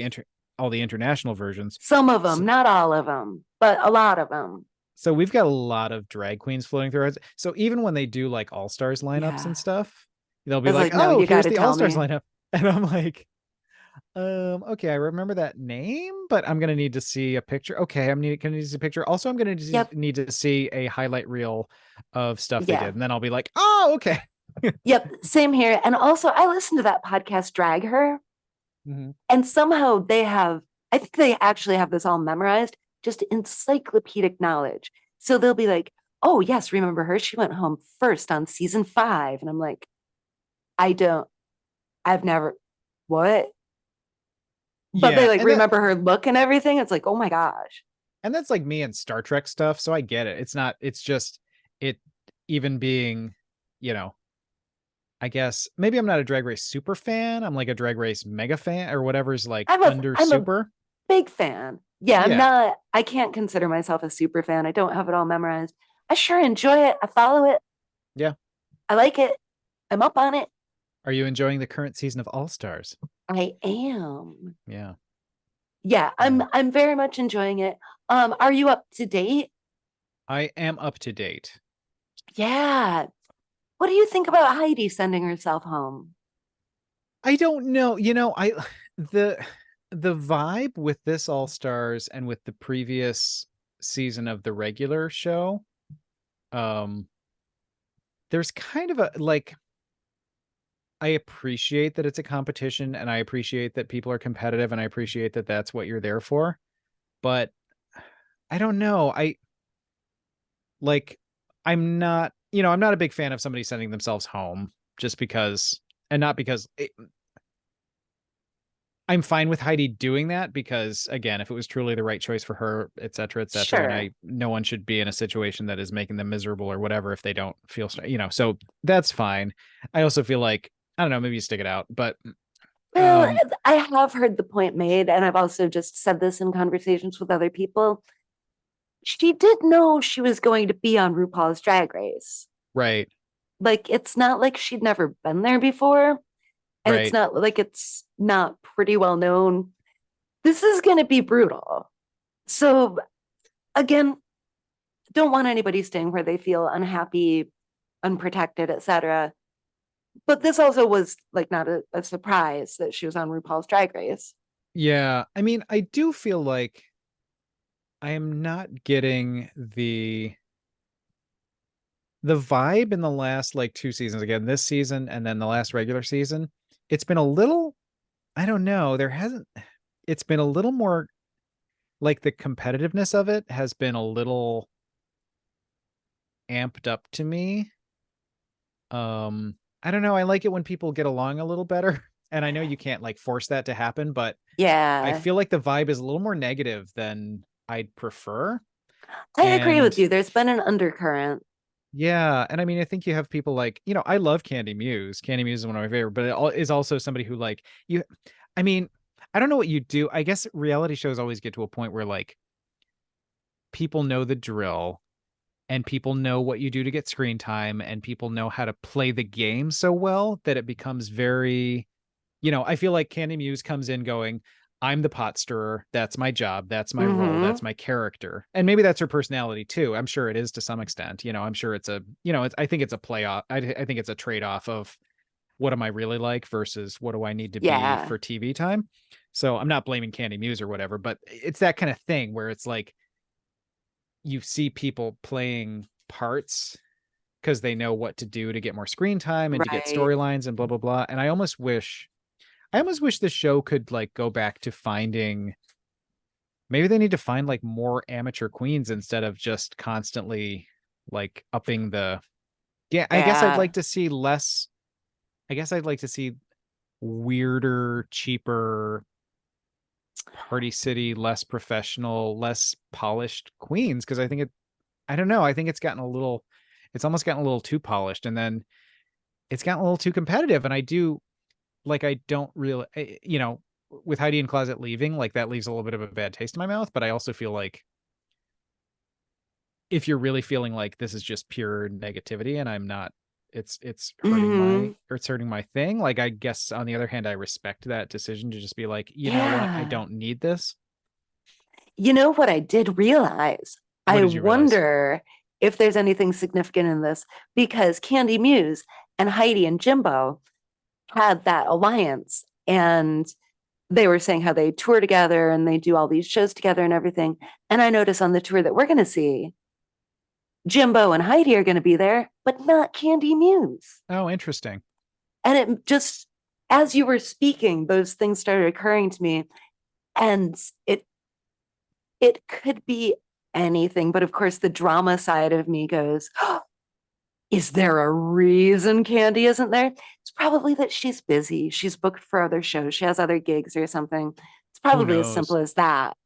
all the international versions. some of So, them, not all of them, but a lot of them. so we've got a lot of drag queens floating through. So even when they do like All Stars lineups Yeah. and stuff, they'll I be was like, like, no, "Oh, you got here's to the tell All Stars me. lineup," and I'm like, okay, I remember that name, but I'm gonna need to see a picture. Okay, gonna need to see a picture. Also, I'm gonna Yep. need to see a highlight reel of stuff they Yeah. did, and then I'll be like, oh, okay. Yep. Same here. And also, I listened to that podcast, Drag Her, Mhm. and somehow I think they actually have this all memorized, just encyclopedic knowledge. So they'll be like, oh, yes, remember her? She went home first on season 5. And I'm like, I don't, I've never, what? But they Yeah, like remember her look and everything. It's like, oh my gosh. and that's like me and Star Trek stuff, so I get it. It's not. It's just it even being, you know, I guess maybe I'm not a Drag Race super fan. I'm like a Drag Race mega fan or whatever's like under I'm a super. big fan. Yeah, Yeah, I can't consider myself a super fan. I don't have it all memorized. I sure enjoy it. I follow it. yeah. I like it. I'm up on it. Are you enjoying the current season of All Stars? I am. Yeah, Yeah, yeah. I'm very much enjoying it. Are you up to date? I am up to date. Yeah. What do you think about Heidi sending herself home? I don't know. The the vibe with this All Stars and with the previous season of the regular show, um, there's kind of a like I appreciate that it's a competition and I appreciate that people are competitive and I appreciate that that's what you're there for. But I don't know. I like I'm not a big fan of somebody sending themselves home just because and not because I'm fine with Heidi doing that because again, if it was truly the right choice for her, et cetera, and Sure. no one should be in a situation that is making them miserable or whatever if they don't feel, so that's fine. I also feel like, I don't know, maybe you stick it out, but Well, um, I have heard the point made, and I've also just said this in conversations with other people. She did know she was going to be on RuPaul's Drag Race. right, Like, it's not like she'd never been there before, and it's right. not like it's not pretty well known. This is going to be brutal. So, again, don't want anybody staying where they feel unhappy, unprotected, etc. But this also was like not a surprise that she was on RuPaul's Drag Race. Yeah. I mean, I do feel like I am not getting the vibe in the last like two seasons, again, this season and then the last regular season. It's been a little, I don't know, there hasn't, it's been a little more like the competitiveness of it has been a little amped up to me. I don't know. I like it when people get along a little better. And I know you can't like force that to happen, but I Yeah, feel like the vibe is a little more negative than I'd prefer. I agree And with you. There's been an undercurrent. yeah, and I mean, I think you have people like, I love Candy Muse. Candy Muse is one of my favorite, but is also somebody who like you. I mean, I don't know what you do. I guess reality shows always get to a point where like people know the drill and people know what you do to get screen time and people know how to play the game so well that it becomes very, I feel like Candy Muse comes in going, I'm the pot stirrer. That's my job. That's my role. Hmm. That's my character. And maybe that's her personality too. I'm sure it is to some extent. I'm sure it's a, I think it's a play off. I think it's a trade off of what am I really like versus what do I need to be Yeah, for TV time. So I'm not blaming Candy Muse or whatever, but it's that kind of thing where it's like you see people playing parts because they know what to do to get more screen time and to get right. storylines and blah blah blah. And I almost wish the show could like go back to finding, maybe they need to find like more amateur queens instead of just constantly like upping the, yeah, I guess I'd Yeah, like to see less. I guess I'd like to see weirder, cheaper, Party City, less professional, less polished queens because I don't know, I think it's almost gotten a little too polished, and then it's gotten a little too competitive, and I don't really, with Heidi and Closet leaving, like that leaves a little bit of a bad taste in my mouth. But I also feel like if you're really feeling like this is just pure negativity and I'm not, it's hurting hmm, it's hurting my thing. Like, I guess on the other hand, I respect that decision to just be like, you know what? I yeah. don't need this. You know what I did realize? What I did you realize? wonder if there's anything significant in this because Candy Muse and Heidi and Jimbo had that alliance and they were saying how they tour together and they do all these shows together and everything. And I notice on the tour that we're going to see, Jimbo and Heidi are going to be there, but not Candy Muse. Oh, interesting. And it just, as you were speaking, those things started occurring to me. And it could be anything. But of course, the drama side of me goes, oh, is there a reason Candy isn't there? It's probably that she's busy. She's booked for other shows. She has other gigs or something. It's Who probably as simple knows? as that.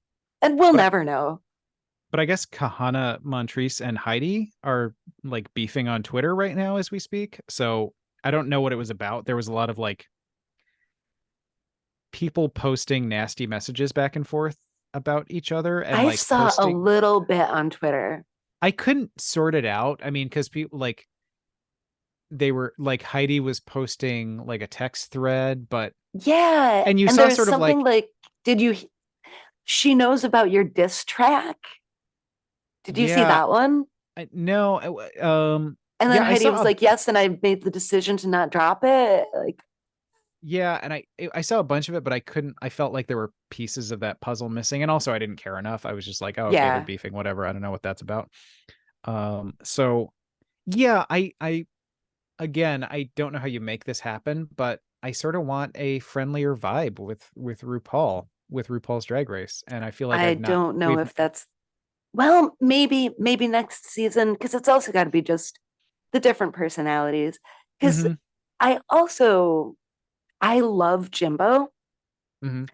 And we'll But I, never know. but I guess Kahana Montrese and Heidi are like beefing on Twitter right now as we speak. So I don't know what it was about. There was a lot of like people posting nasty messages back and forth about each other and I like saw a posting. little bit on Twitter. I couldn't sort it out. I mean, because people like they were like Heidi was posting like a text thread, but Yeah. and you And saw there's sort of something like, like, did you, she knows about your diss track? Did you see yeah, that one? no, And then yeah, I Heidi saw was a like, yes. And I made the decision to not drop it. Like, yeah, and I saw a bunch of it, but I couldn't. I felt like there were pieces of that puzzle missing, and also I didn't care enough. I was just like, oh, okay, they're yeah, beefing, whatever. I don't know what that's about. So yeah, I again, I don't know how you make this happen, but I sort of want a friendlier vibe with RuPaul's Drag Race, and I feel like I I've not. don't know We've. if that's, well, maybe next season, because it's also got to be just the different personalities. Because Hmm. I also, I love Jimbo. Hmm.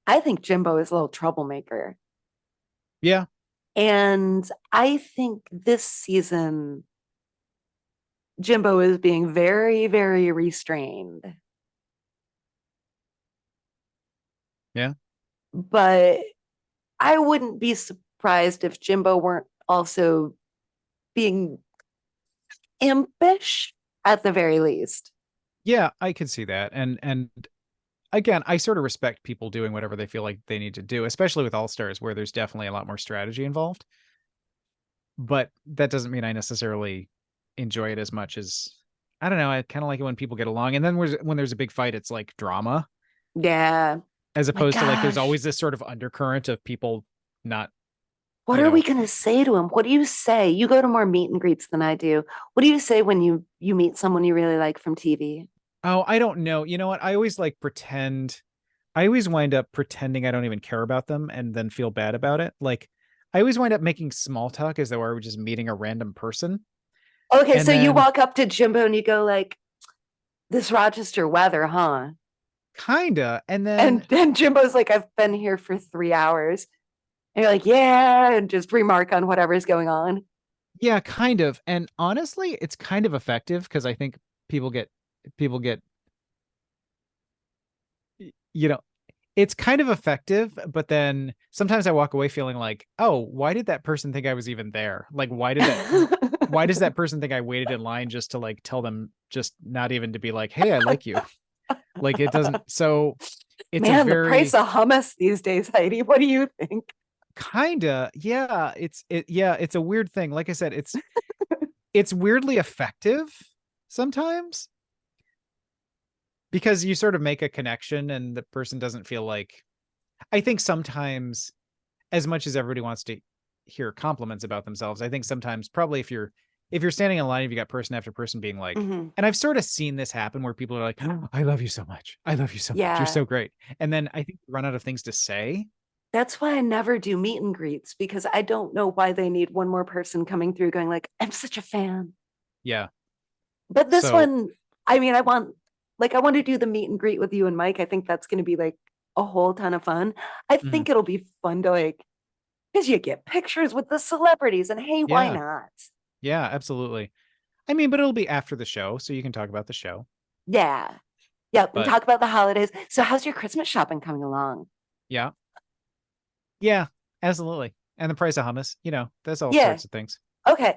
I think Jimbo is a little troublemaker. Yeah, And I think this season, Jimbo is being very, very restrained. yeah, But I wouldn't be surprised if Jimbo weren't also being impish at the very least. yeah. I could see that, and again, I sort of respect people doing whatever they feel like they need to do, especially with All Stars, where there's definitely a lot more strategy involved. But that doesn't mean I necessarily enjoy it as much as, I don't know. I kind of like it when people get along, and then when there's a big fight, it's like drama, Yeah. as My opposed to like there's gosh. always this sort of undercurrent of people not What are we going to say to him? What do you say? You go to more meet and greets than I do. What do you say when you meet someone you really like from TV? Oh, I don't know. You know what? I always like pretend. I always wind up pretending I don't even care about them and then feel bad about it. Like I always wind up making small talk as though I were just meeting a random person. Okay, And so you then walk up to Jimbo and you go like, "This Rochester weather, huh?" kinda, and then And then Jimbo's like, "I've been here for 3 hours." And you're like, "Yeah," and just remark on whatever's going on. yeah, kind of. And honestly, it's kind of effective because I think people get you know, it's kind of effective, but then sometimes I walk away feeling like, oh, why did that person think I was even there? Like, why does that person think I waited in line just to like tell them, just not even to be like, hey, I like you? Like, it doesn't. So it's a Man, the price very of hummus these days, Heidi. What do you think? kinda, yeah, yeah, it's a weird thing. Like I said, it's weirdly effective sometimes because you sort of make a connection and the person doesn't feel like, I think sometimes, as much as everybody wants to hear compliments about themselves, I think sometimes probably if you're standing in line, if you got person after person being like, Mhm. and I've sort of seen this happen where people are like, oh, I love you so much. I love you so much. You're Yeah. so great. And then I think you run out of things to say. That's why I never do meet and greets because I don't know why they need one more person coming through going like, "I'm such a fan." Yeah. But this So one, I mean, I want to do the meet and greet with you and Mike. I think that's going to be like a whole ton of fun. I mhm, think it'll be fun to like because you get pictures with the celebrities and hey, why yeah, not? yeah, absolutely. I mean, but it'll be after the show, so you can talk about the show. Yeah. Yep. And But talk about the holidays. So how's your Christmas shopping coming along? yeah, yeah, absolutely. And the price of hummus, there's all Yeah. sorts of things. Okay.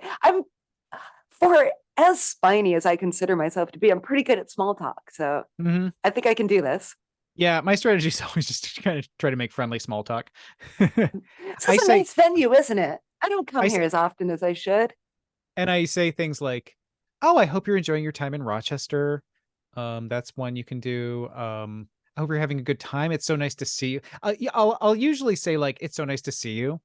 For as spiny as I consider myself to be, I'm pretty good at small talk. So Hmm. I think I can do this. Yeah, my strategy is always just to kind of try to make friendly small talk. This I is a say, nice venue, isn't it? I don't come I here say, as often as I should. and I say things like, "Oh, I hope you're enjoying your time in Rochester. That's one you can do. I hope you're having a good time. It's so nice to see you." Yeah, I'll usually say like, "It's so nice to see you,"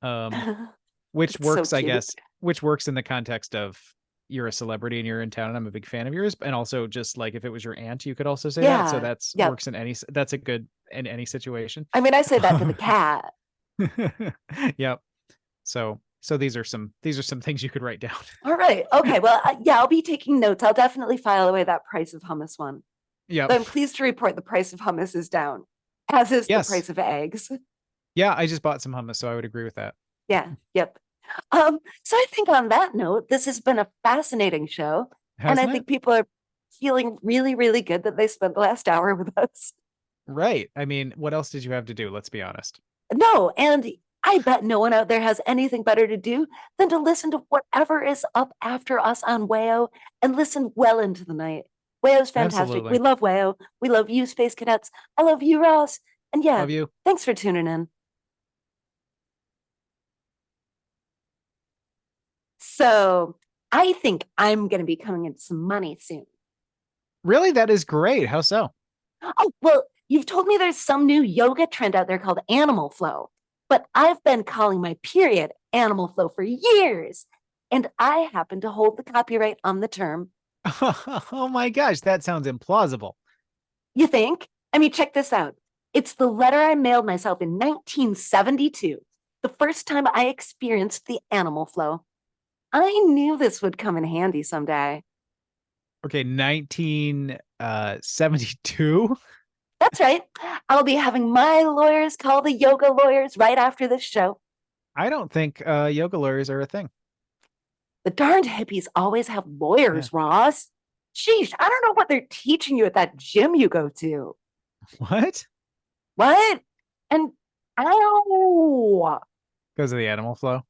um, which It's so works, I cute. guess, which works in the context of you're a celebrity and you're in town and I'm a big fan of yours, and also just like if it was your aunt, you could also say that. So Yeah. that's Yep. works in that's a good in any situation. I mean, I say that to the cat. Yep. So these are some things you could write down. All right. Okay. Well, yeah, I'll be taking notes. I'll definitely file away that price of hummus one. Yep. But I'm pleased to report the price of hummus is down, as is the Yes. price of eggs. Yeah, I just bought some hummus, so I would agree with that. Yeah. Yep. So I think on that note, this has been a fascinating show. And I Hasn't it? think people are feeling really, really good that they spent the last hour with us. Right. I mean, what else did you have to do? Let's be honest. No, and I bet no one out there has anything better to do than to listen to whatever is up after us on WAO and listen well into the night. WAO's fantastic. We Absolutely. love WAO. We love you, Space Cadets. I love you, Ross. And yeah, Love you. thanks for tuning in. So I think I'm going to be coming into some money soon. Really? That is great. How so? Oh, well, you've told me there's some new yoga trend out there called animal flow, but I've been calling my period animal flow for years. And I happen to hold the copyright on the term. Oh my gosh, that sounds implausible. You think? I mean, check this out. It's the letter I mailed myself in 1972, the first time I experienced the animal flow. I knew this would come in handy someday. Okay, 1972. That's right. I'll be having my lawyers call the yoga lawyers right after this show. I don't think yoga lawyers are a thing. The darned hippies always have Yeah. lawyers, Ross. Sheesh, I don't know what they're teaching you at that gym you go to. What? What? And ow. Because of the animal flow.